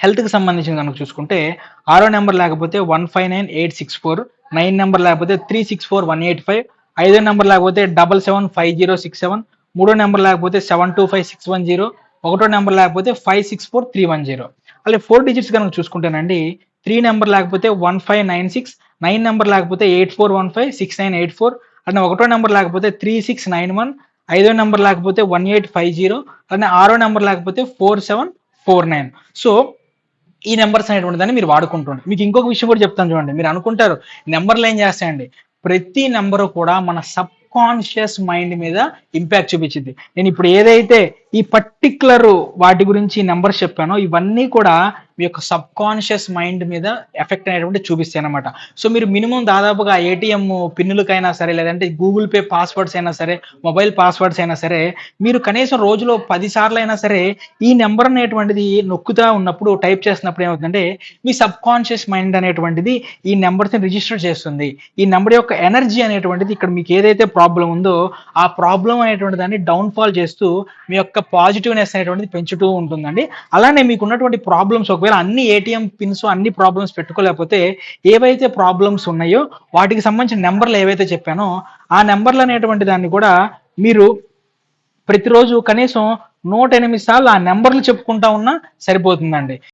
హెల్త్‌కి సంబంధించింది గనుక చూసుకుంటే, ఆరో నంబర్ లేకపోతే 159864, 9 నంబర్ లేకపోతే 364185, ఐదో నంబర్ లేకపోతే 775067, మూడో నంబర్ లేకపోతే 725610, ఒకటో నంబర్ లేకపోతే 564310. అలాగే 4 డిజిట్స్ గనుక చూసుకుంటేనండి, 3 నంబర్ లేకపోతే 1596, 9 నంబర్ లేకపోతే 8415, 6984, అండ్ ఒకటో నంబర్ లేకపోతే 3691, ఐదో నంబర్ లేకపోతే 1850, అలానే ఆరో నంబర్ లేకపోతే 4749. సో ఈ నెంబర్స్ అనేటువంటి దాన్ని మీరు వాడుకుంటుండండి. మీకు ఇంకొక విషయం కూడా చెప్తాను చూడండి. మీరు అనుకుంటారు నెంబర్లు ఏం చేస్తాయండి, ప్రతి నెంబరు కూడా మన సబ్ కాన్షియస్ మైండ్ మీద ఇంపాక్ట్ చూపించింది. నేను ఇప్పుడు ఏదైతే ఈ పర్టిక్యులర్ వాటి గురించి నెంబర్స్ చెప్పానో ఇవన్నీ కూడా మీ యొక్క సబ్ కాన్షియస్ మైండ్ మీద ఎఫెక్ట్ అనేటువంటి చూపిస్తాయి అనమాట. సో మీరు మినిమం దాదాపుగా ఏటీఎం పిన్నులకైనా సరే, లేదంటే గూగుల్ పే పాస్వర్డ్స్ అయినా సరే, మొబైల్ పాస్వర్డ్స్ అయినా సరే, మీరు కనీసం రోజులో 10 సార్లు అయినా సరే ఈ నెంబర్ అనేటువంటిది నొక్కుతా ఉన్నప్పుడు, టైప్ చేస్తున్నప్పుడు ఏమవుతుందంటే మీ సబ్ కాన్షియస్ మైండ్ అనేటువంటిది ఈ నెంబర్స్ని రిజిస్టర్ చేస్తుంది. ఈ నెంబర్ యొక్క ఎనర్జీ అనేటువంటిది ఇక్కడ మీకు ఏదైతే ప్రాబ్లం ఉందో ఆ ప్రాబ్లం అనేటువంటి దాన్ని డౌన్ఫాల్ చేస్తూ మీ యొక్క పాజిటివ్నెస్ అనేటువంటిది పెంచుతూ ఉంటుందండి. అలానే మీకు ఉన్నటువంటి ప్రాబ్లమ్స్ ఒకవేళ అన్ని ఏటీఎం పిన్స్ అన్ని ప్రాబ్లమ్స్ పెట్టుకోలేకపోతే ఏవైతే ప్రాబ్లమ్స్ ఉన్నాయో వాటికి సంబంధించిన నెంబర్లు ఏవైతే చెప్పానో ఆ నెంబర్లు అనేటువంటి దాన్ని కూడా మీరు ప్రతిరోజు కనీసం 108 సార్లు ఆ నెంబర్లు చెప్పుకుంటా ఉన్నా సరిపోతుందండి.